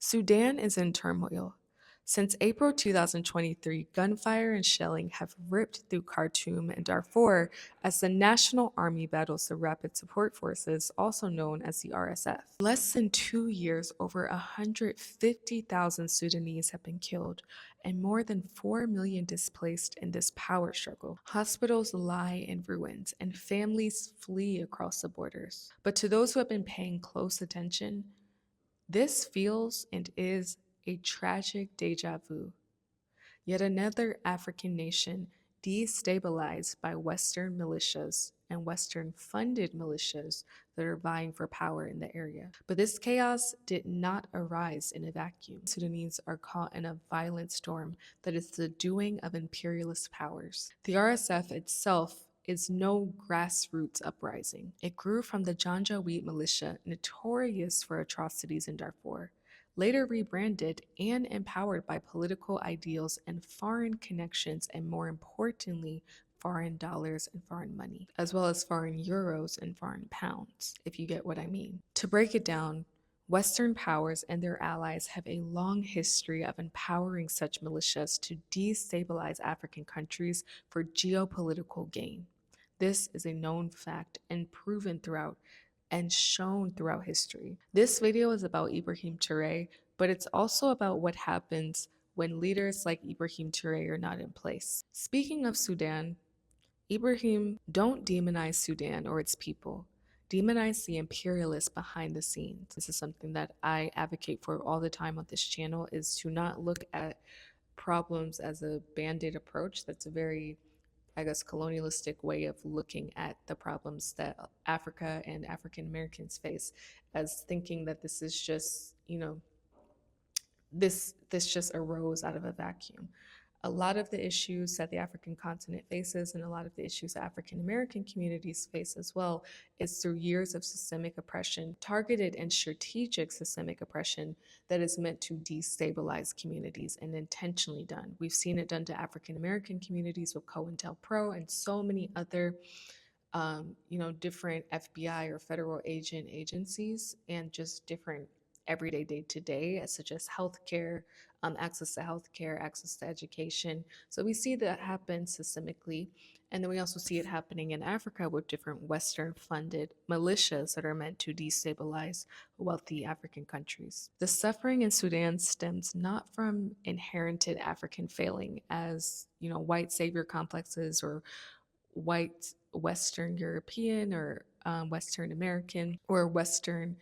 Sudan is in turmoil. Since April 2023, gunfire and shelling have ripped through Khartoum and Darfur as the National Army battles the Rapid Support Forces, also known as the RSF. Less than 2 years, over 150,000 Sudanese have been killed and more than 4 million displaced in this power struggle. Hospitals lie in ruins and families flee across the borders. But to those who have been paying close attention, this feels and is a tragic deja vu. Yet another African nation destabilized by Western militias and Western funded militias that are vying for power in the area. But this chaos did not arise in a vacuum. Sudanese are caught in a violent storm that is the doing of imperialist powers. The RSF itself is no grassroots uprising. It grew from the Janjaweed militia, notorious for atrocities in Darfur, later rebranded and empowered by political ideals and foreign connections, and more importantly, foreign dollars and foreign money, as well as foreign euros and foreign pounds, if you get what I mean. To break it down, Western powers and their allies have a long history of empowering such militias to destabilize African countries for geopolitical gain. This is a known fact and proven throughout and shown throughout history. This video is about Ibrahim Traore, but it's also about what happens when leaders like Ibrahim Traore are not in place. Speaking of Sudan, Ibrahim, don't demonize Sudan or its people. Demonize the imperialists behind the scenes. This is something that I advocate for all the time on this channel, is to not look at problems as a band-aid approach. That's a very, I guess, colonialistic way of looking at the problems that Africa and African Americans face, as thinking that this is just, this just arose out of a vacuum. A lot of the issues that the African continent faces, and a lot of the issues that African American communities face as well, is through years of systemic oppression, targeted and strategic systemic oppression that is meant to destabilize communities and intentionally done. We've seen it done to African American communities with COINTELPRO and so many other different FBI or federal agencies, and just different everyday day-to-day, such as healthcare, access to healthcare, access to education. So we see that happen systemically. And then we also see it happening in Africa with different Western funded militias that are meant to destabilize wealthy African countries. The suffering in Sudan stems not from inherited African failing, as white savior complexes or white Western European or Western American or Western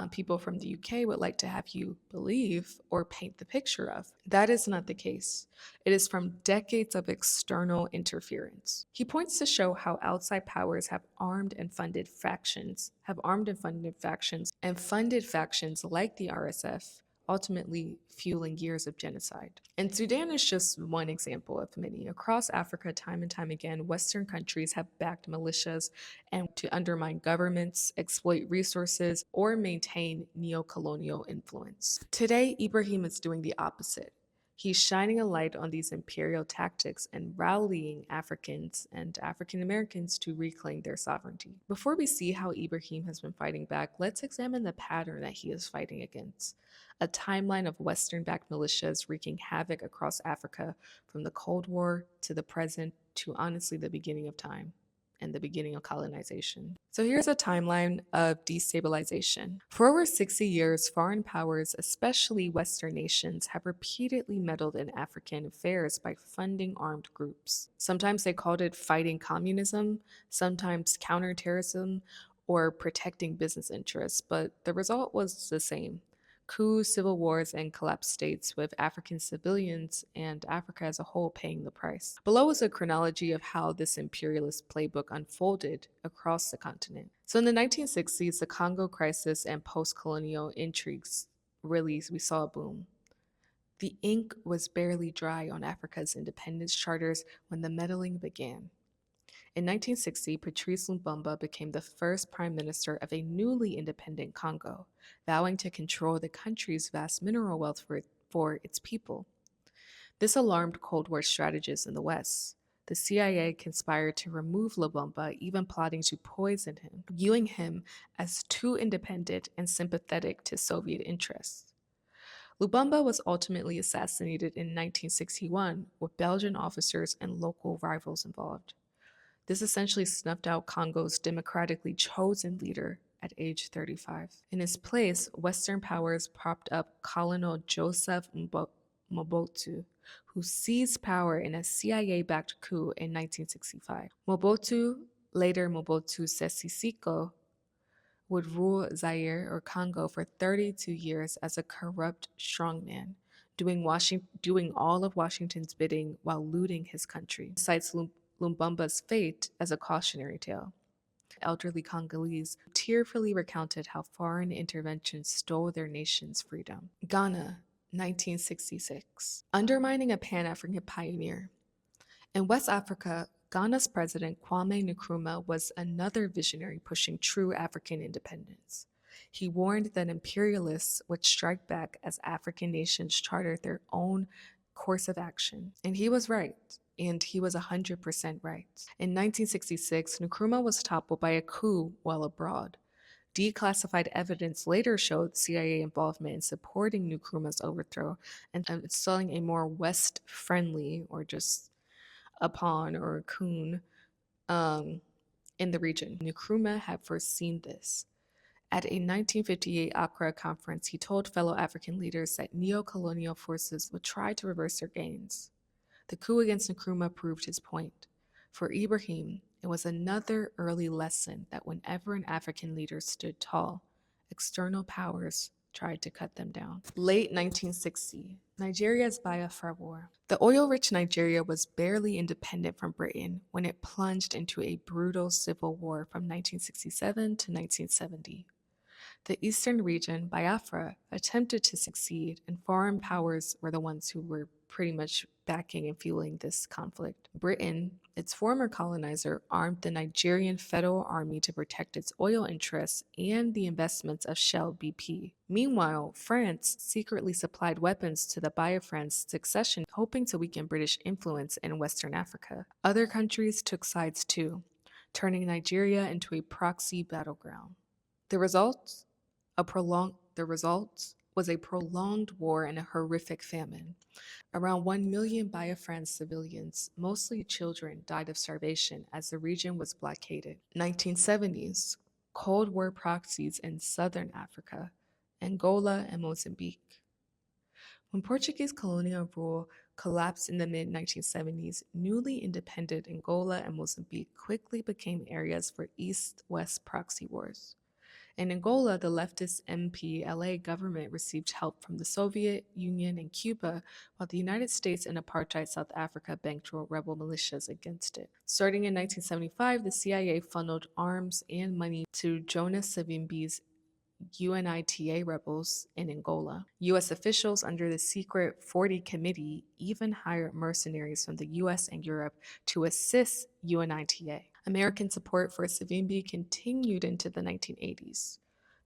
people from the UK would like to have you believe or paint the picture of. That is not the case. It is from decades of external interference. He points to show how outside powers have armed and funded factions, and funded factions like the RSF, ultimately fueling years of genocide. And Sudan is just one example of many. Across Africa, time and time again, Western countries have backed militias and to undermine governments, exploit resources, or maintain neo-colonial influence. Today, Ibrahim is doing the opposite. He's shining a light on these imperial tactics and rallying Africans and African Americans to reclaim their sovereignty. Before we see how Ibrahim has been fighting back, let's examine the pattern that he is fighting against. A timeline of Western-backed militias wreaking havoc across Africa from the Cold War to the present to honestly the beginning of time and the beginning of colonization. So here's a timeline of destabilization. For over 60 years, foreign powers, especially Western nations, have repeatedly meddled in African affairs by funding armed groups. Sometimes they called it fighting communism, sometimes counterterrorism, or protecting business interests, but the result was the same: coups, civil wars, and collapsed states, with African civilians and Africa as a whole paying the price. Below is a chronology of how this imperialist playbook unfolded across the continent. So in the 1960s, the Congo crisis and post-colonial intrigues, we saw a boom. The ink was barely dry on Africa's independence charters when the meddling began. In 1960, Patrice Lumumba became the first prime minister of a newly independent Congo, vowing to control the country's vast mineral wealth for its people. This alarmed Cold War strategists in the West. The CIA conspired to remove Lumumba, even plotting to poison him, viewing him as too independent and sympathetic to Soviet interests. Lubamba was ultimately assassinated in 1961 with Belgian officers and local rivals involved. This essentially snuffed out Congo's democratically chosen leader at age 35. In his place, Western powers propped up Colonel Joseph Mobutu, who seized power in a CIA-backed coup in 1965. Mobutu, later Mobutu Sese Seko, would rule Zaire or Congo for 32 years as a corrupt strongman, doing all of Washington's bidding while looting his country. Cites Lumbumba's fate as a cautionary tale. Elderly Congolese tearfully recounted how foreign intervention stole their nation's freedom. Ghana, 1966. Undermining a Pan-African pioneer. In West Africa, Ghana's president Kwame Nkrumah was another visionary pushing true African independence. He warned that imperialists would strike back as African nations chartered their own course of action. And he was right. And he was 100% right. In 1966, Nkrumah was toppled by a coup while abroad. Declassified evidence later showed CIA involvement in supporting Nkrumah's overthrow and installing a more West-friendly or just a pawn or a coon in the region. Nkrumah had foreseen this. At a 1958 Accra conference, he told fellow African leaders that neo-colonial forces would try to reverse their gains. The coup against Nkrumah proved his point. For Ibrahim, it was another early lesson that whenever an African leader stood tall, external powers tried to cut them down. Late 1960, Nigeria's Biafra War. The oil-rich Nigeria was barely independent from Britain when it plunged into a brutal civil war from 1967 to 1970. The eastern region, Biafra, attempted to succeed, and foreign powers were the ones who were pretty much backing and fueling this conflict. Britain, its former colonizer, armed the Nigerian Federal Army to protect its oil interests and the investments of Shell BP. Meanwhile, France secretly supplied weapons to the Biafran succession, hoping to weaken British influence in Western Africa. Other countries took sides too, turning Nigeria into a proxy battleground. The result was a prolonged war and a horrific famine. Around 1 million Biafran civilians, mostly children, died of starvation as the region was blockaded. 1970s, Cold War proxies in southern Africa, Angola and Mozambique. When Portuguese colonial rule collapsed in the mid-1970s, newly independent Angola and Mozambique quickly became areas for East-West proxy wars. In Angola, the leftist MPLA government received help from the Soviet Union and Cuba, while the United States and apartheid South Africa bankrolled rebel militias against it. Starting in 1975, the CIA funneled arms and money to Jonas Savimbi's UNITA rebels in Angola. U.S. officials under the secret 40 Committee even hired mercenaries from the U.S. and Europe to assist UNITA. American support for Savimbi continued into the 1980s.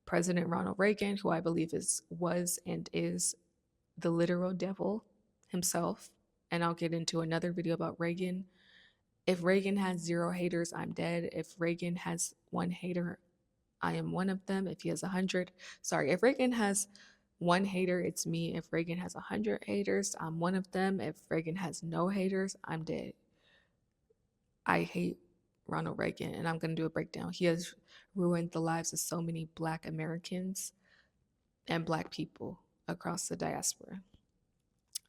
President Ronald Reagan, who I believe was and is the literal devil himself, and I'll get into another video about Reagan. If Reagan has 0 haters, I'm dead. If Reagan has 1 hater, I am one of them. If he has 100, if Reagan has 1 hater, it's me. If Reagan has 100 haters, I'm one of them. If Reagan has no haters, I'm dead. I hate Ronald Reagan, and I'm going to do a breakdown. He has ruined the lives of so many Black Americans and Black people across the diaspora.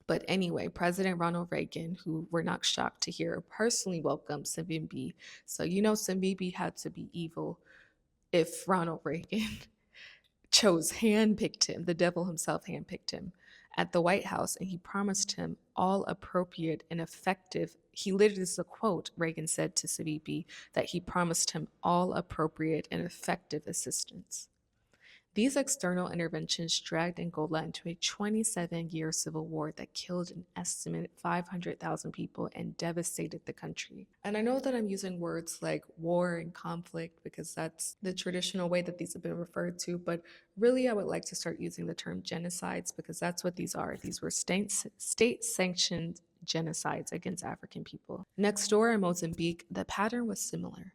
But anyway, President Ronald Reagan, who we're not shocked to hear, personally welcomed Savimbi. So Savimbi had to be evil if Ronald Reagan handpicked him, the devil himself handpicked him at the White House, and he promised him all appropriate and effective. He literally, this is a quote Reagan said to Savimbi, that he promised him all appropriate and effective assistance. These external interventions dragged Angola into a 27-year civil war that killed an estimated 500,000 people and devastated the country. And I know that I'm using words like war and conflict because that's the traditional way that these have been referred to, but really I would like to start using the term genocides because that's what these are. These were state-sanctioned genocides against African people. Next door in Mozambique, the pattern was similar.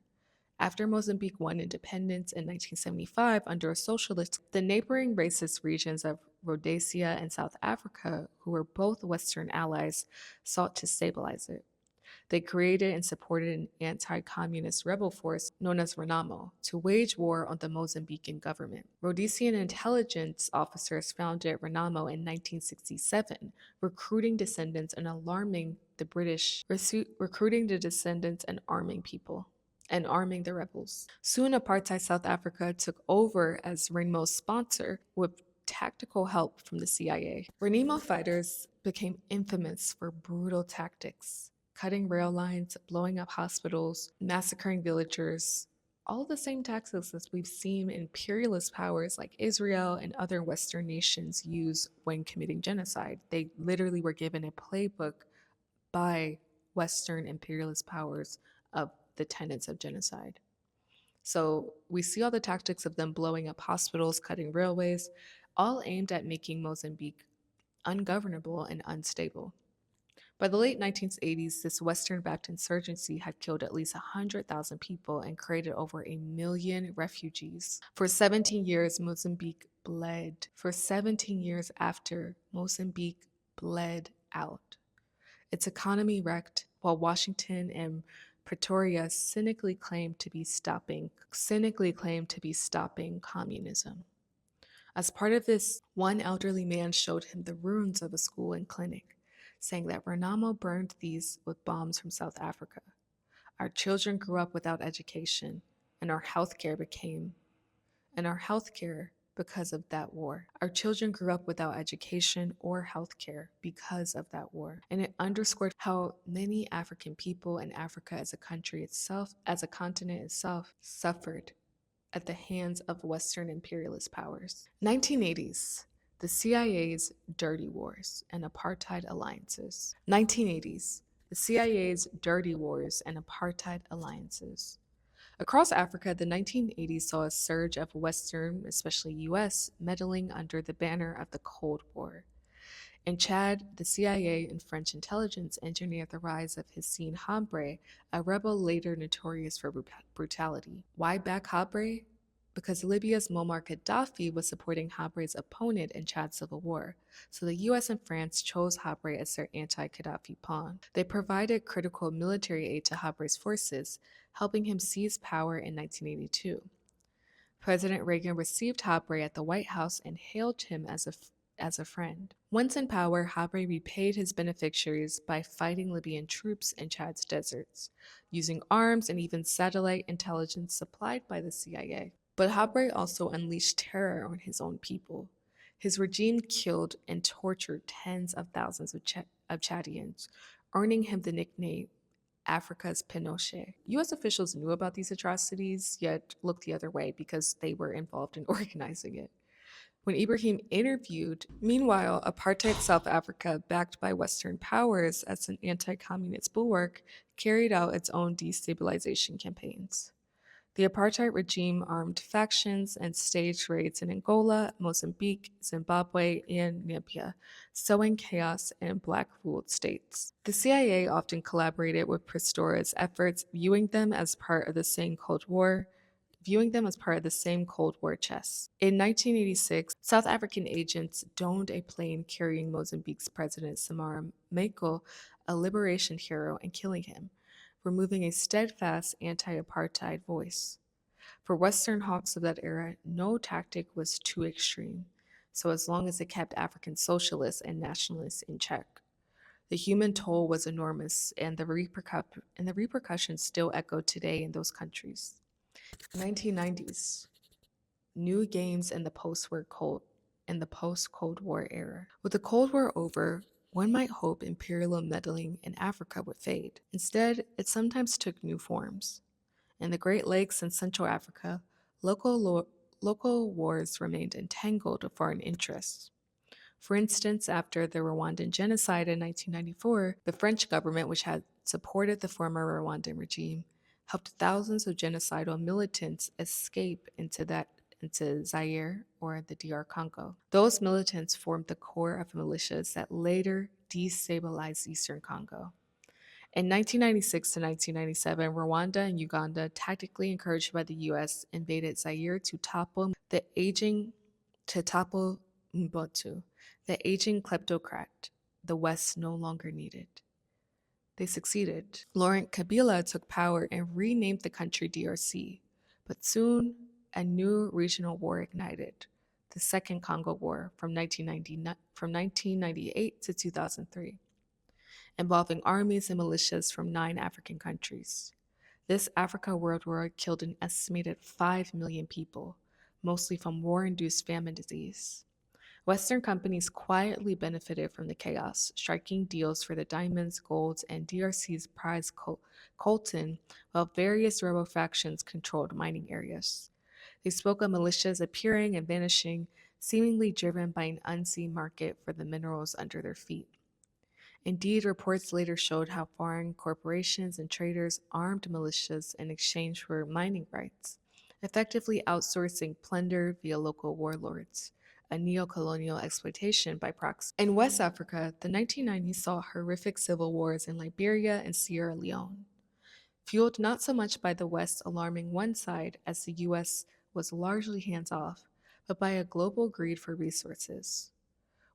After Mozambique won independence in 1975 under a socialist, the neighboring racist regions of Rhodesia and South Africa, who were both Western allies, sought to stabilize it. They created and supported an anti-communist rebel force known as Renamo to wage war on the Mozambican government. Rhodesian intelligence officers founded Renamo in 1967, recruiting descendants and alarming the British, recruiting the descendants and arming people and arming the rebels. Soon, apartheid South Africa took over as Renmo's sponsor with tactical help from the CIA. Renamo fighters became infamous for brutal tactics, cutting rail lines, blowing up hospitals, massacring villagers. All the same tactics as we've seen imperialist powers like Israel and other Western nations use when committing genocide. They literally were given a playbook by Western imperialist powers of the tenets of genocide. So we see all the tactics of them blowing up hospitals, cutting railways, all aimed at making Mozambique ungovernable and unstable. By the late 1980s, this Western-backed insurgency had killed at least 100,000 people and created over 1 million refugees. For 17 years, Mozambique bled. For 17 years after, Mozambique bled out. Its economy wrecked, while Washington and Pretoria cynically claimed to be stopping communism. As part of this, one elderly man showed him the ruins of a school and clinic, saying that Renamo burned these with bombs from South Africa. Our children grew up without education, and our healthcare because of that war. Our children grew up without education or healthcare because of that war. And it underscored how many African people and Africa as a country itself, as a continent itself, suffered at the hands of Western imperialist powers. 1980s, the CIA's dirty wars and apartheid alliances. 1980s, the CIA's dirty wars and apartheid alliances. Across Africa, the 1980s saw a surge of Western, especially US, meddling under the banner of the Cold War. In Chad, the CIA and French intelligence engineered the rise of Hissène Habré, a rebel later notorious for brutality. Why back Habré? Because Libya's Muammar Gaddafi was supporting Habre's opponent in Chad's civil war, so the US and France chose Habré as their anti-Gaddafi pawn. They provided critical military aid to Habre's forces, helping him seize power in 1982. President Reagan received Habré at the White House and hailed him as a friend. Once in power, Habré repaid his beneficiaries by fighting Libyan troops in Chad's deserts, using arms and even satellite intelligence supplied by the CIA. But Habré also unleashed terror on his own people. His regime killed and tortured tens of thousands of Chadians, earning him the nickname Africa's Pinochet. US officials knew about these atrocities, yet looked the other way because they were involved in organizing it. When Ibrahim interviewed, meanwhile, apartheid South Africa, backed by Western powers as an anti-communist bulwark, carried out its own destabilization campaigns. The apartheid regime armed factions and staged raids in Angola, Mozambique, Zimbabwe, and Namibia, sowing chaos in black-ruled states. The CIA often collaborated with Pretoria's efforts, viewing them as part of the same Cold War chess. In 1986, South African agents domed a plane carrying Mozambique's President Samora Machel, a liberation hero, and killing him, removing a steadfast anti-apartheid voice. For Western hawks of that era, no tactic was too extreme, so as long as it kept African socialists and nationalists in check. The human toll was enormous, and the repercussions still echo today in those countries. 1990s, new games in the post-Cold War era. With the Cold War over, one might hope imperial meddling in Africa would fade. Instead, it sometimes took new forms. In the Great Lakes and Central Africa, local wars remained entangled with foreign interests. For instance, after the Rwandan genocide in 1994, the French government, which had supported the former Rwandan regime, helped thousands of genocidal militants escape into Zaire or the DR Congo. Those militants formed the core of militias that later destabilized Eastern Congo. In 1996 to 1997, Rwanda and Uganda, tactically encouraged by the US, invaded Zaire to topple Mobutu, the aging kleptocrat the West no longer needed. They succeeded. Laurent Kabila took power and renamed the country DRC, but soon a new regional war ignited, the Second Congo War from 1998 to 2003, involving armies and militias from 9 African countries. This Africa World War killed an estimated 5 million people, mostly from war-induced famine disease. Western companies quietly benefited from the chaos, striking deals for the diamonds, golds, and DRC's prize coltan, while various rebel factions controlled mining areas. They spoke of militias appearing and vanishing, seemingly driven by an unseen market for the minerals under their feet. Indeed, reports later showed how foreign corporations and traders armed militias in exchange for mining rights, effectively outsourcing plunder via local warlords, a neo-colonial exploitation by proxy. In West Africa, the 1990s saw horrific civil wars in Liberia and Sierra Leone, fueled not so much by the West alarming one side as the US was largely hands-off, but by a global greed for resources.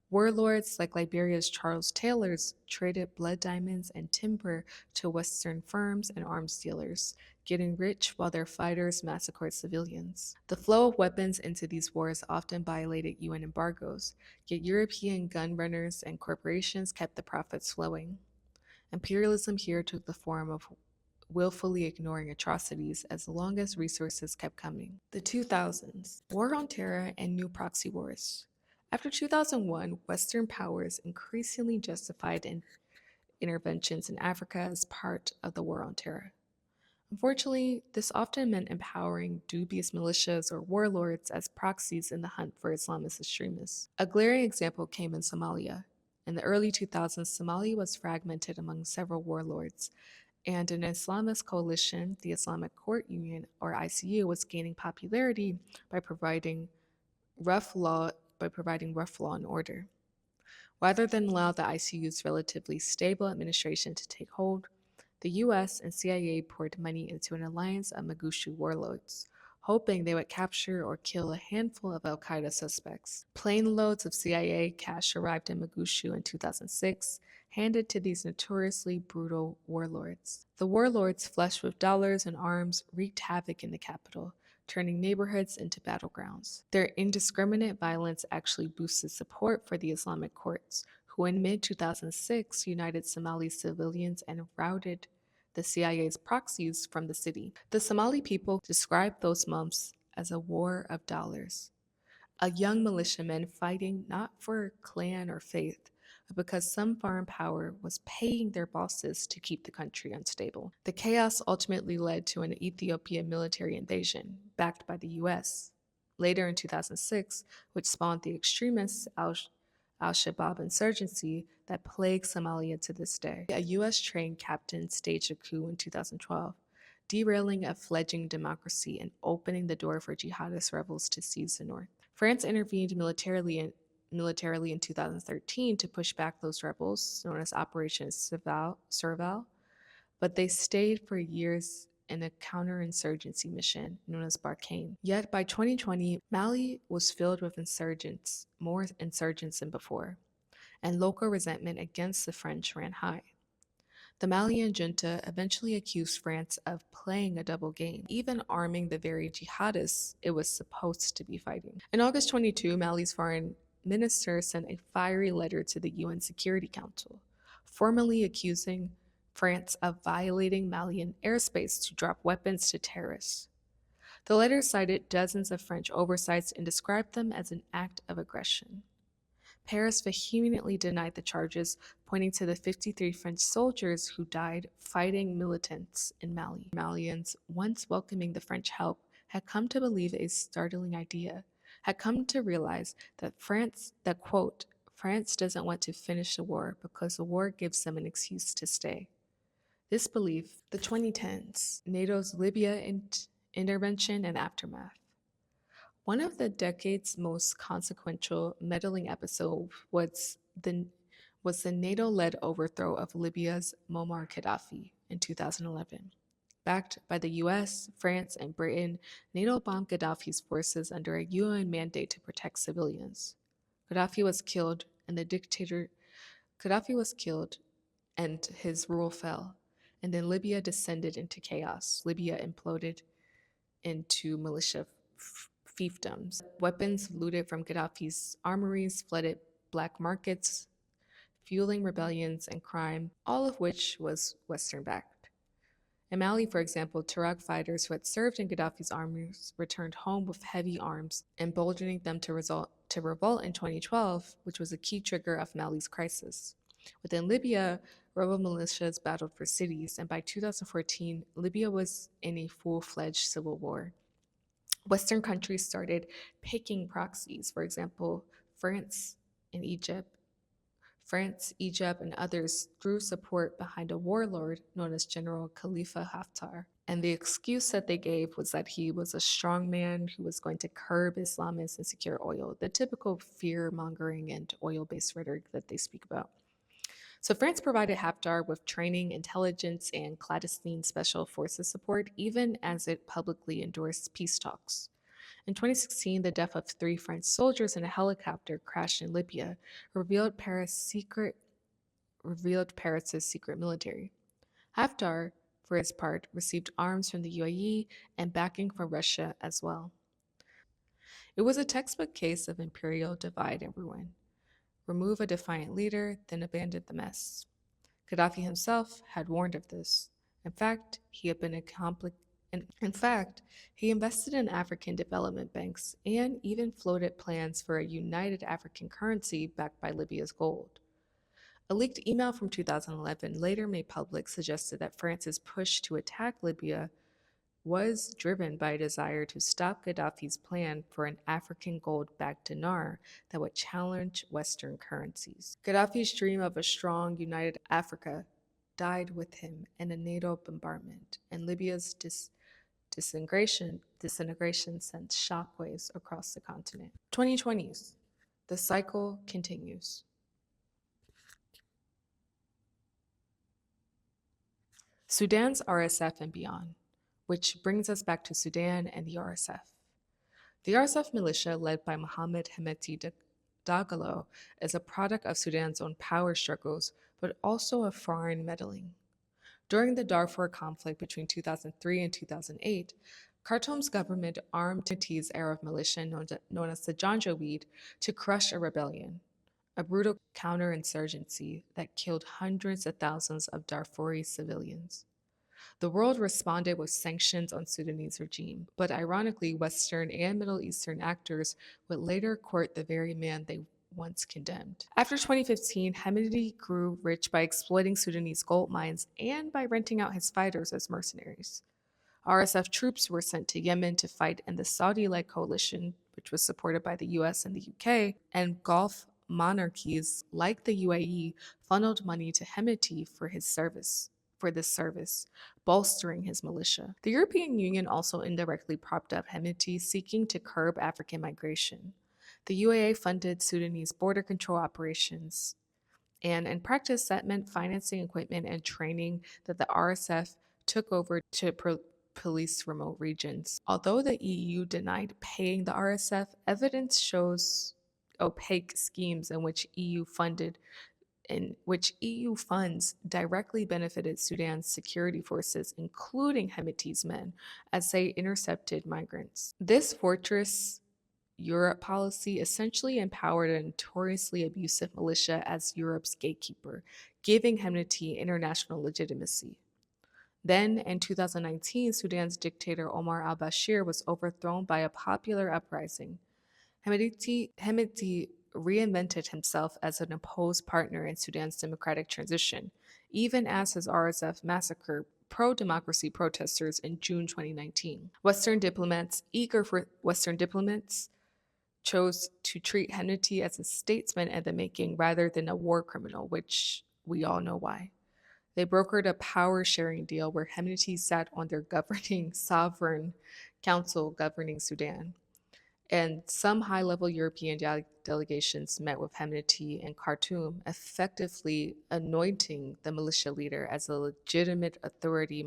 Warlords like Liberia's Charles Taylors traded blood diamonds and timber to Western firms and arms dealers, getting rich while their fighters massacred civilians. The flow of weapons into these wars often violated UN embargoes, yet European gun runners and corporations kept the profits flowing. Imperialism here took the form of willfully ignoring atrocities as long as resources kept coming. The 2000s, War on Terror and new proxy wars. After 2001, Western powers increasingly justified interventions in Africa as part of the War on Terror. Unfortunately, this often meant empowering dubious militias or warlords as proxies in the hunt for Islamist extremists. A glaring example came in Somalia. In the early 2000s, Somalia was fragmented among several warlords, and an Islamist coalition, the Islamic Court Union, or ICU, was gaining popularity by providing rough law and order. Rather than allow the ICU's relatively stable administration to take hold, the US and CIA poured money into an alliance of Mogadishu warlords, hoping they would capture or kill a handful of Al Qaeda suspects. Plane loads of CIA cash arrived in Mogadishu in 2006, handed to these notoriously brutal warlords. The warlords, flushed with dollars and arms, wreaked havoc in the capital, turning neighborhoods into battlegrounds. Their indiscriminate violence actually boosted support for the Islamic courts, who in mid-2006 united Somali civilians and routed the CIA's proxies from the city. The Somali people described those months as a war of dollars, a young militiamen fighting not for clan or faith, but because some foreign power was paying their bosses to keep the country unstable. The chaos ultimately led to an Ethiopian military invasion, backed by the US, later in 2006, which spawned the extremist Al-Shabaab insurgency that plagues Somalia to this day. A US trained captain staged a coup in 2012, derailing a fledgling democracy and opening the door for jihadist rebels to seize the north. France intervened militarily in 2013 to push back those rebels, known as Operation Serval, but they stayed for years in a counterinsurgency mission known as Barkhane. Yet by 2020, Mali was filled with insurgents, more insurgents than before, and local resentment against the French ran high. The Malian junta eventually accused France of playing a double game, even arming the very jihadists it was supposed to be fighting. In August 22, Mali's foreign minister sent a fiery letter to the UN Security Council, formally accusing France of violating Malian airspace to drop weapons to terrorists. The letter cited dozens of French oversights and described them as an act of aggression. Paris vehemently denied the charges, pointing to the 53 French soldiers who died fighting militants in Mali. Malians, once welcoming the French help, had come to believe a startling idea, had come to realize that quote, France doesn't want to finish the war because the war gives them an excuse to stay. This belief, the 2010s, NATO's Libya intervention and aftermath. One of the decade's most consequential meddling episodes was the NATO-led overthrow of Libya's Muammar Gaddafi in 2011. Backed by the US, France, and Britain, NATO bombed Gaddafi's forces under a UN mandate to protect civilians. Gaddafi was killed, and the dictator Gaddafi was killed, and his rule fell. And then Libya descended into chaos. Libya imploded into militia fiefdoms. Weapons looted from Gaddafi's armories flooded black markets, fueling rebellions and crime, all of which was Western backed. In Mali, for example, Tuareg fighters who had served in Gaddafi's armies returned home with heavy arms, emboldening them to revolt in 2012, which was a key trigger of Mali's crisis. Within Libya, rebel militias battled for cities, and by 2014, Libya was in a full fledged civil war. Western countries started picking proxies, for example, France and Egypt. France, Egypt, and others threw support behind a warlord known as General Khalifa Haftar. And the excuse that they gave was that he was a strong man who was going to curb Islamists and secure oil, the typical fear mongering and oil based rhetoric that they speak about. So, France provided Haftar with training, intelligence, and clandestine special forces support, even as it publicly endorsed peace talks. In 2016, the death of three French soldiers in a helicopter crash in Libya revealed Paris's secret military. Haftar, for his part, received arms from the UAE and backing from Russia as well. It was a textbook case of imperial divide and ruin. Remove a defiant leader, then abandon the mess. Gaddafi himself had warned of this. In fact, he had been a in fact, he invested in African development banks and even floated plans for a united African currency backed by Libya's gold. A leaked email from 2011, later made public, suggested that France's push to attack Libya was driven by a desire to stop Gaddafi's plan for an African gold backed dinar that would challenge Western currencies. Gaddafi's dream of a strong, united Africa died with him in a NATO bombardment, and Libya's disintegration sent shockwaves across the continent. 2020s. The cycle continues. Sudan's RSF and beyond, which brings us back to Sudan and the RSF. The RSF militia, led by Mohammed Hemeti Dagalo, is a product of Sudan's own power struggles, but also of foreign meddling. During the Darfur conflict between 2003 and 2008, Khartoum's government armed Hemeti's Arab militia known as the Janjaweed to crush a rebellion, a brutal counterinsurgency that killed hundreds of thousands of Darfuri civilians. The world responded with sanctions on Sudanese regime, but ironically, Western and Middle Eastern actors would later court the very man they once condemned. After 2015, Hemedi grew rich by exploiting Sudanese gold mines and by renting out his fighters as mercenaries. RSF troops were sent to Yemen to fight in the Saudi-led coalition, which was supported by the US and the UK, and Gulf monarchies like the UAE funneled money to Hemeti for this service, bolstering his militia. The European Union also indirectly propped up Hemeti, seeking to curb African migration. The UAE funded Sudanese border control operations, and in practice, that meant financing equipment and training that the RSF took over to police remote regions. Although the EU denied paying the RSF, evidence shows opaque schemes in which EU funds directly benefited Sudan's security forces, including Hemeti's men, as they intercepted migrants. This fortress Europe policy essentially empowered a notoriously abusive militia as Europe's gatekeeper, giving Hemeti international legitimacy. Then, in 2019, Sudan's dictator Omar al-Bashir was overthrown by a popular uprising. Hemeti reinvented himself as an opposed partner in Sudan's democratic transition, even as his RSF massacred pro-democracy protesters in June 2019. Western diplomats chose to treat Hemeti as a statesman in the making rather than a war criminal, which we all know why. They brokered a power-sharing deal where Hemeti sat on their governing sovereign council governing Sudan. And some high-level European delegations met with Hemeti in Khartoum, effectively anointing the militia leader as a legitimate authority.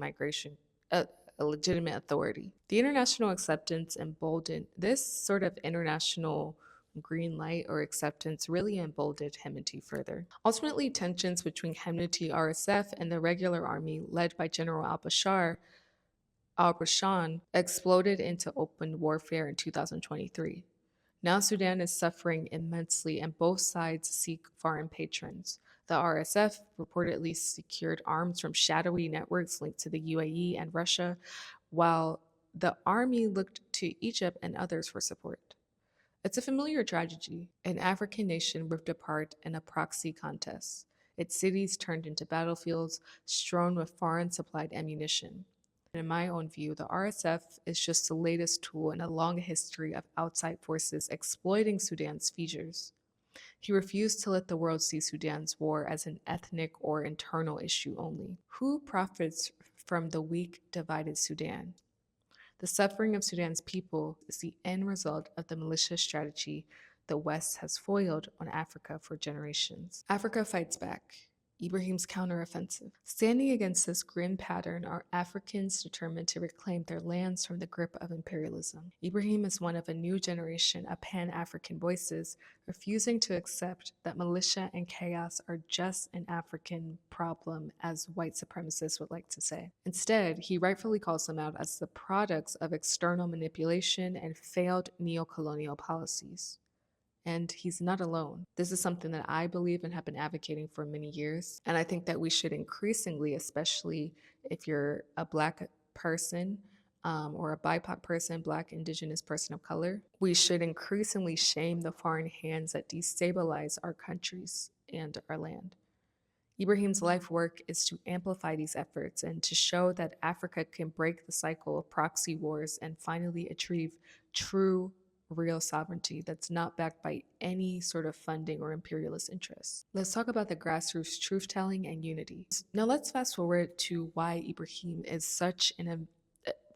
The international acceptance emboldened this sort of international green light or acceptance really emboldened Hemeti further. Ultimately, tensions between Hemeti RSF and the regular army led by General al-Bashan exploded into open warfare in 2023. Now Sudan is suffering immensely, and both sides seek foreign patrons. The RSF reportedly secured arms from shadowy networks linked to the UAE and Russia, while the army looked to Egypt and others for support. It's a familiar tragedy. An African nation ripped apart in a proxy contest. Its cities turned into battlefields strewn with foreign supplied ammunition. In my own view, the RSF is just the latest tool in a long history of outside forces exploiting Sudan's fissures. He refused to let the world see Sudan's war as an ethnic or internal issue only. Who profits from the weak, divided Sudan? The suffering of Sudan's people is the end result of the malicious strategy the West has foiled on Africa for generations. Africa fights back. Ibrahim's counteroffensive. Standing against this grim pattern are Africans determined to reclaim their lands from the grip of imperialism. Ibrahim is one of a new generation of pan-African voices, refusing to accept that militia and chaos are just an African problem, as white supremacists would like to say. Instead, he rightfully calls them out as the products of external manipulation and failed neo-colonial policies. And he's not alone. This is something that I believe and have been advocating for many years. And I think that we should increasingly, especially if you're a Black person or a BIPOC person, Black, Indigenous person of color, we should increasingly shame the foreign hands that destabilize our countries and our land. Ibrahim's life work is to amplify these efforts and to show that Africa can break the cycle of proxy wars and finally achieve true real sovereignty that's not backed by any sort of funding or imperialist interests. Let's talk about the grassroots truth telling and unity. Now let's fast forward to why Ibrahim is such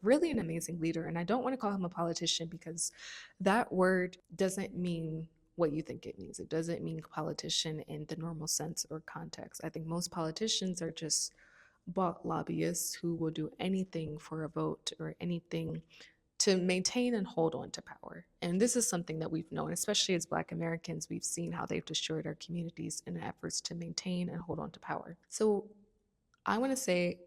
really an amazing leader. And I don't want to call him a politician because that word doesn't mean what you think it means. It doesn't mean politician in the normal sense or context. I think most politicians are just bought lobbyists who will do anything for a vote or anything to maintain and hold on to power. And this is something that we've known, especially as Black Americans. We've seen how they've destroyed our communities in efforts to maintain and hold on to power. So I want to say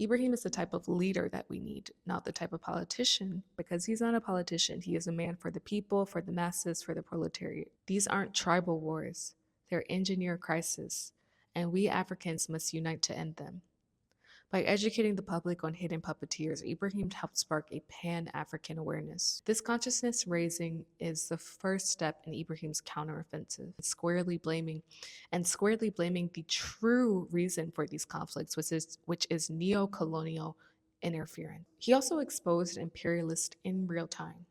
Ibrahim is the type of leader that we need, not the type of politician, because he's not a politician. He is a man for the people, for the masses, for the proletariat. These aren't tribal wars. They're engineered crises, and we Africans must unite to end them. By educating the public on hidden puppeteers, Ibrahim helped spark a pan-African awareness. This consciousness raising is the first step in Ibrahim's counteroffensive, squarely blaming the true reason for these conflicts, which is neo-colonial interference. He also exposed imperialists in real time.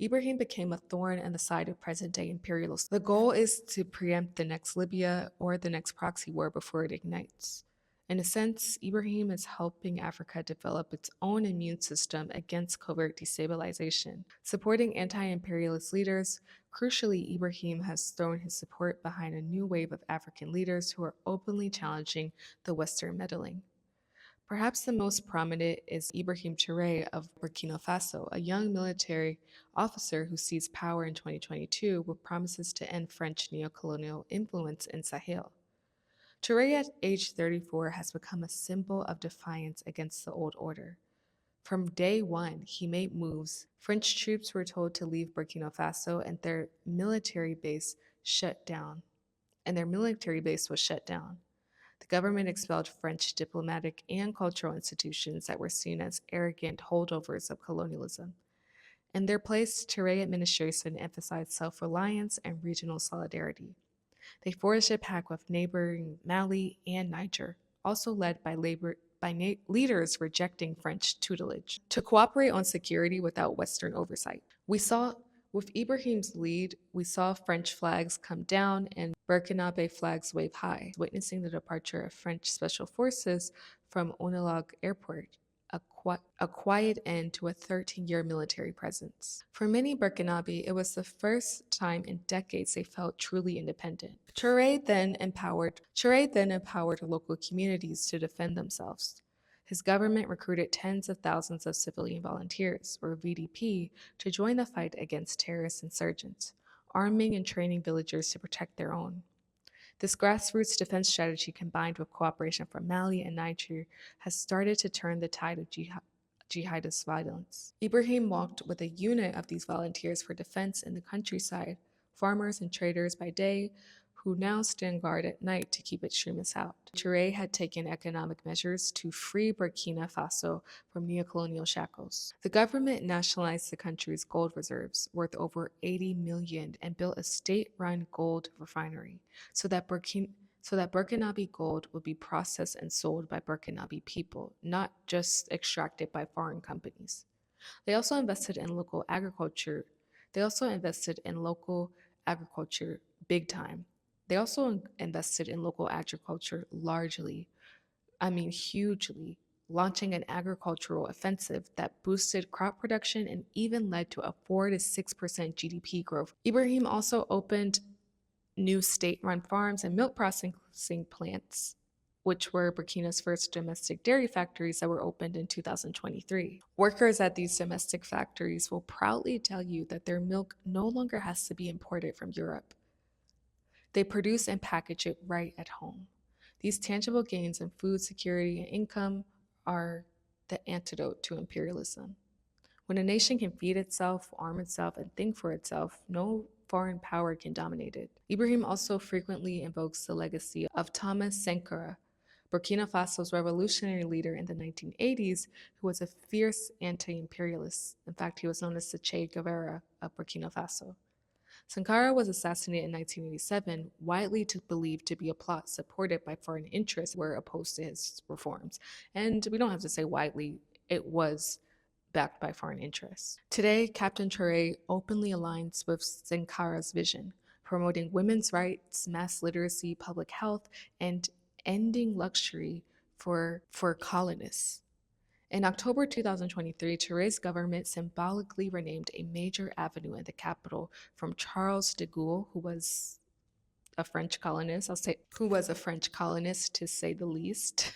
Ibrahim became a thorn in the side of present-day imperialists. The goal is to preempt the next Libya or the next proxy war before it ignites. In a sense, Ibrahim is helping Africa develop its own immune system against covert destabilization. Supporting anti-imperialist leaders, crucially, Ibrahim has thrown his support behind a new wave of African leaders who are openly challenging the Western meddling. Perhaps the most prominent is Ibrahim Traore of Burkina Faso, a young military officer who seized power in 2022 with promises to end French neocolonial influence in Sahel. Traore at age 34 has become a symbol of defiance against the old order. From day one, he made moves. French troops were told to leave Burkina Faso and their military base was shut down. The government expelled French diplomatic and cultural institutions that were seen as arrogant holdovers of colonialism. In their place, Traore administration emphasized self-reliance and regional solidarity. They forged a pact with neighboring Mali and Niger, also led by leaders rejecting French tutelage, to cooperate on security without Western oversight. With Ibrahim's lead, we saw French flags come down and Burkinabe flags wave high, witnessing the departure of French special forces from Onelog Airport, a quiet end to a 13-year military presence. For many Burkinabe, it was the first time in decades they felt truly independent. Traore then empowered local communities to defend themselves. His government recruited tens of thousands of civilian volunteers, or VDP, to join the fight against terrorist insurgents. arming and training villagers to protect their own. This grassroots defense strategy, combined with cooperation from Mali and Niger, has started to turn the tide of jihadist violence. Ibrahim walked with a unit of these volunteers for defense in the countryside, farmers and traders by day, who now stand guard at night to keep extremists out. Traore had taken economic measures to free Burkina Faso from neocolonial shackles. The government nationalized the country's gold reserves, worth over 80 million, and built a state-run gold refinery so that Burkinabe gold would be processed and sold by Burkinabe people, not just extracted by foreign companies. They also invested in local agriculture. They also invested in local agriculture big time. They also invested in local agriculture largely, I mean hugely, launching an agricultural offensive that boosted crop production and even led to a 4 to 6% GDP growth. Ibrahim also opened new state-run farms and milk processing plants, which were Burkina's first domestic dairy factories that were opened in 2023. Workers at these domestic factories will proudly tell you that their milk no longer has to be imported from Europe. They produce and package it right at home. These tangible gains in food security and income are the antidote to imperialism. When a nation can feed itself, arm itself, and think for itself, no foreign power can dominate it. Ibrahim also frequently invokes the legacy of Thomas Sankara, Burkina Faso's revolutionary leader in the 1980s, who was a fierce anti-imperialist. In fact, he was known as the Che Guevara of Burkina Faso. Sankara was assassinated in 1987, widely believed to be a plot supported by foreign interests who were opposed to his reforms. And we don't have to say widely, it was backed by foreign interests. Today, Captain Traore openly aligns with Sankara's vision, promoting women's rights, mass literacy, public health, and ending luxury for colonists. In October 2023, Traore's government symbolically renamed a major avenue in the capital from Charles de Gaulle, who was a French colonist, to say the least,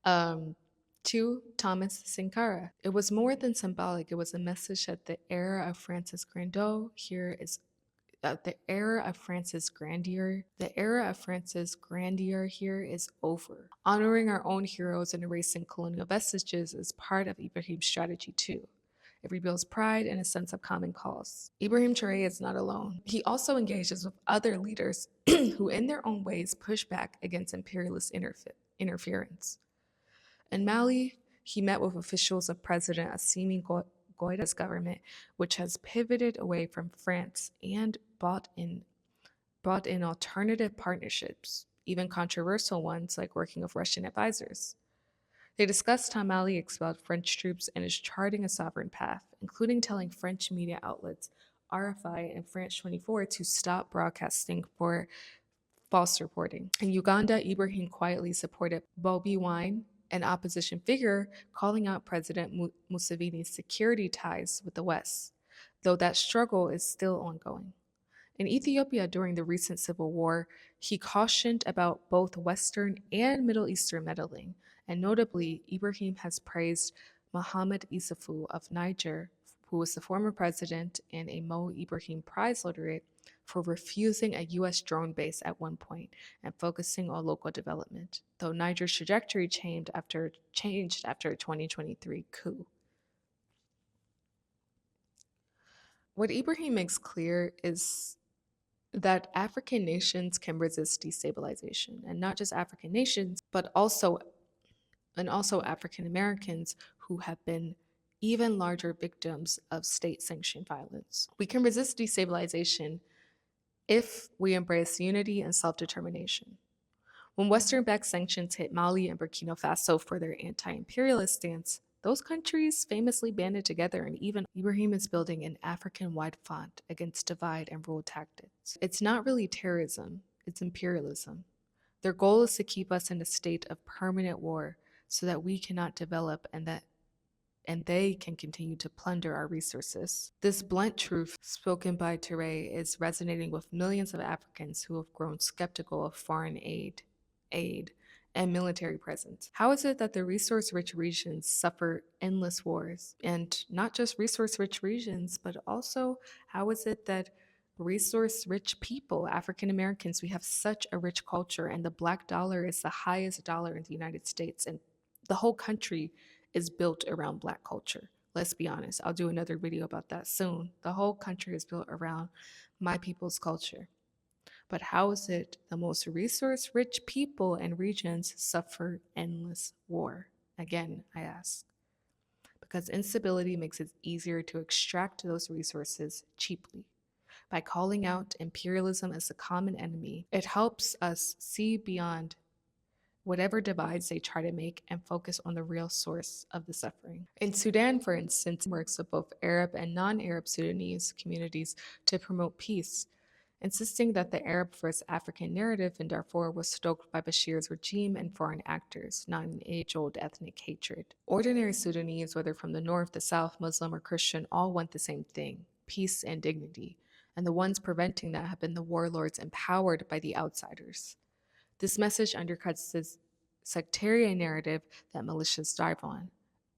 to Thomas Sankara. It was more than symbolic. It was a message that the era of France's grandeur here is the era of France's grandeur here is over. Honoring our own heroes and erasing colonial vestiges is part of Ibrahim's strategy too. It rebuilds pride and a sense of common cause. Ibrahim Traore is not alone. He also engages with other leaders who in their own ways push back against imperialist interference. In Mali, he met with officials of President Assimi Goïta's government, which has pivoted away from France and brought in alternative partnerships, even controversial ones like working with Russian advisors. They discussed how Mali expelled French troops and is charting a sovereign path, including telling French media outlets RFI and France 24 to stop broadcasting for false reporting. In Uganda, Ibrahim quietly supported Bobi Wine, an opposition figure, calling out President Museveni's security ties with the West, though that struggle is still ongoing. In Ethiopia during the recent civil war, he cautioned about both Western and Middle Eastern meddling, and notably, Ibrahim has praised Mohamed Issoufou of Niger, who was the former president and a Mo Ibrahim Prize laureate, for refusing a U.S. drone base at one point and focusing on local development, though Niger's trajectory changed after a 2023 coup. What Ibrahim makes clear is that African nations can resist destabilization, and not just African nations, but also African Americans who have been even larger victims of state-sanctioned violence. We can resist destabilization if we embrace unity and self-determination. When Western-backed sanctions hit Mali and Burkina Faso for their anti-imperialist stance, those countries famously banded together, and even Ibrahim is building an African-wide front against divide and rule tactics. It's not really terrorism, it's imperialism. Their goal is to keep us in a state of permanent war so that we cannot develop and they can continue to plunder our resources. This blunt truth spoken by Traore is resonating with millions of Africans who have grown skeptical of foreign aid, and military presence. How is it that the resource-rich regions suffer endless wars? And not just resource-rich regions, but also how is it that resource rich people. African Americans, we have such a rich culture, and the black dollar is the highest dollar in the United States. And the whole country is built around black culture. Let's be honest. I'll do another video about that soon. The whole country is built around my people's culture. But how is it the most resource rich people and regions suffer endless war? Again, I ask. Because instability makes it easier to extract those resources cheaply. By calling out imperialism as a common enemy, it helps us see beyond whatever divides they try to make and focus on the real source of the suffering. In Sudan, for instance, it works with both Arab and non-Arab Sudanese communities to promote peace, insisting that the Arab versus African narrative in Darfur was stoked by Bashir's regime and foreign actors, not an age-old ethnic hatred. Ordinary Sudanese, whether from the north, the south, Muslim, or Christian, all want the same thing: peace and dignity. And the ones preventing that have been the warlords empowered by the outsiders. This message undercuts this sectarian narrative that militias thrive on.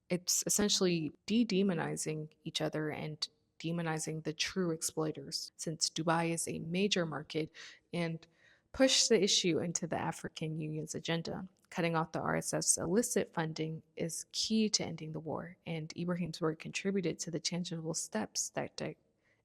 It's essentially de-demonizing each other and demonizing the true exploiters, since Dubai is a major market, and push the issue into the African Union's agenda. Cutting off the RSF's illicit funding is key to ending the war, and Ibrahim's work contributed to the tangible steps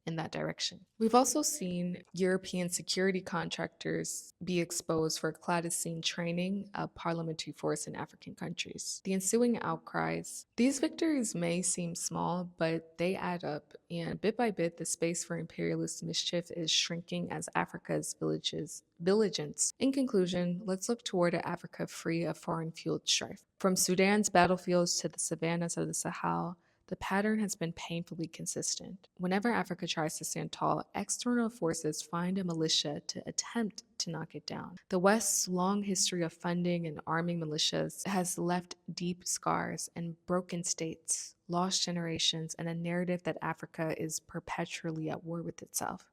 in that direction. We've also seen European security contractors be exposed for clandestine training of parliamentary force in African countries. The ensuing outcries, these victories may seem small, but they add up, and bit by bit, the space for imperialist mischief is shrinking as Africa's vigilance. In conclusion, let's look toward an Africa free of foreign-fueled strife. From Sudan's battlefields to the savannas of the Sahel, the pattern has been painfully consistent. Whenever Africa tries to stand tall, external forces find a militia to attempt to knock it down. The West's long history of funding and arming militias has left deep scars and broken states, lost generations, and a narrative that Africa is perpetually at war with itself.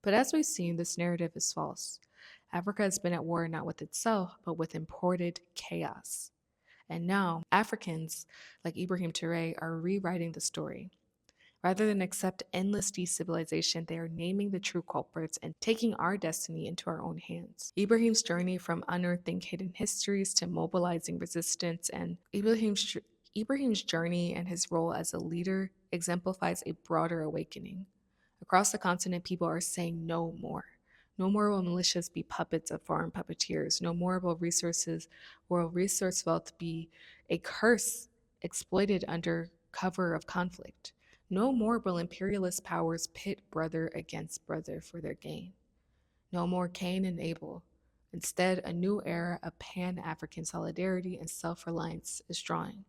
But as we've seen, this narrative is false. Africa has been at war not with itself, but with imported chaos. And now, Africans like Ibrahim Traore are rewriting the story. Rather than accept endless destabilization, they are naming the true culprits and taking our destiny into our own hands. Ibrahim's journey from unearthing hidden histories to mobilizing resistance, and Ibrahim's journey and his role as a leader exemplifies a broader awakening. Across the continent, people are saying no more. No more will militias be puppets of foreign puppeteers. No more will resource wealth be a curse exploited under cover of conflict. No more will imperialist powers pit brother against brother for their gain. No more Cain and Abel. Instead, a new era of pan-African solidarity and self-reliance is drawing.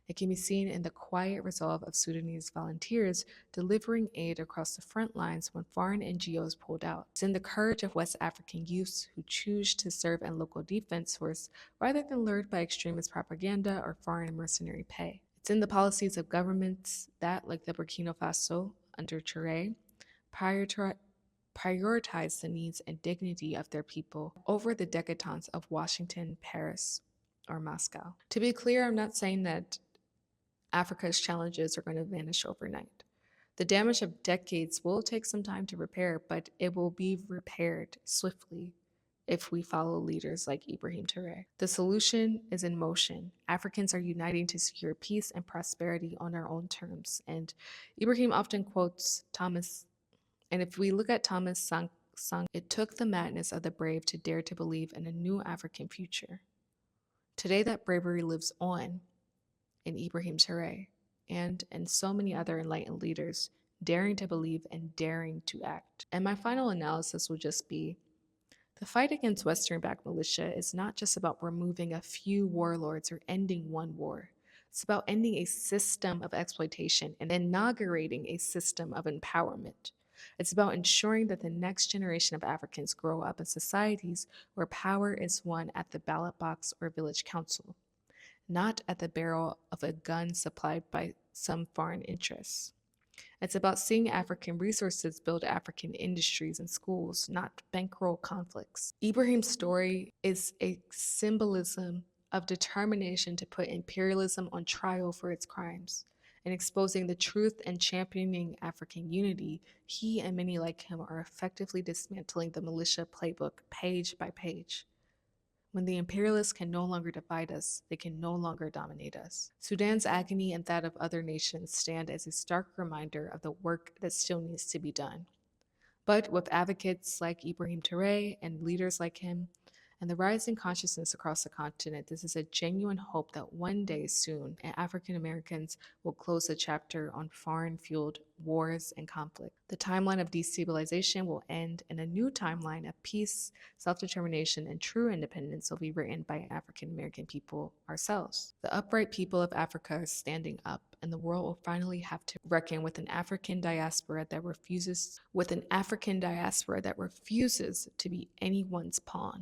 It can be seen in the quiet resolve of Sudanese volunteers delivering aid across the front lines when foreign NGOs pulled out. It's in the courage of West African youths who choose to serve in local defense force rather than lured by extremist propaganda or foreign mercenary pay. It's in the policies of governments that, like the Burkina Faso under Traore, prioritize the needs and dignity of their people over the décadence of Washington, Paris, or Moscow. To be clear, I'm not saying that Africa's challenges are going to vanish overnight. The damage of decades will take some time to repair, but it will be repaired swiftly if we follow leaders like Ibrahim Traore. The solution is in motion. Africans are uniting to secure peace and prosperity on our own terms. And Ibrahim often quotes Thomas, and if we look at Thomas Sankara, it took the madness of the brave to dare to believe in a new African future. Today, that bravery lives on in Ibrahim Traore and in so many other enlightened leaders, daring to believe and daring to act. And my final analysis will just be, the fight against Western-backed militia is not just about removing a few warlords or ending one war. It's about ending a system of exploitation and inaugurating a system of empowerment. It's about ensuring that the next generation of Africans grow up in societies where power is won at the ballot box or village council, not at the barrel of a gun supplied by some foreign interests. It's about seeing African resources build African industries and schools, not bankroll conflicts. Ibrahim's story is a symbolism of determination to put imperialism on trial for its crimes. In exposing the truth and championing African unity, he and many like him are effectively dismantling the militia playbook page by page. When the imperialists can no longer divide us, they can no longer dominate us. Sudan's agony and that of other nations stand as a stark reminder of the work that still needs to be done. But with advocates like Ibrahim Traore and leaders like him, and the rising consciousness across the continent, this is a genuine hope that one day soon, African Americans will close the chapter on foreign fueled wars and conflict. The timeline of destabilization will end, and a new timeline of peace, self determination, and true independence will be written by African American people ourselves. The upright people of Africa are standing up, and the world will finally have to reckon with an African diaspora that refuses to be anyone's pawn.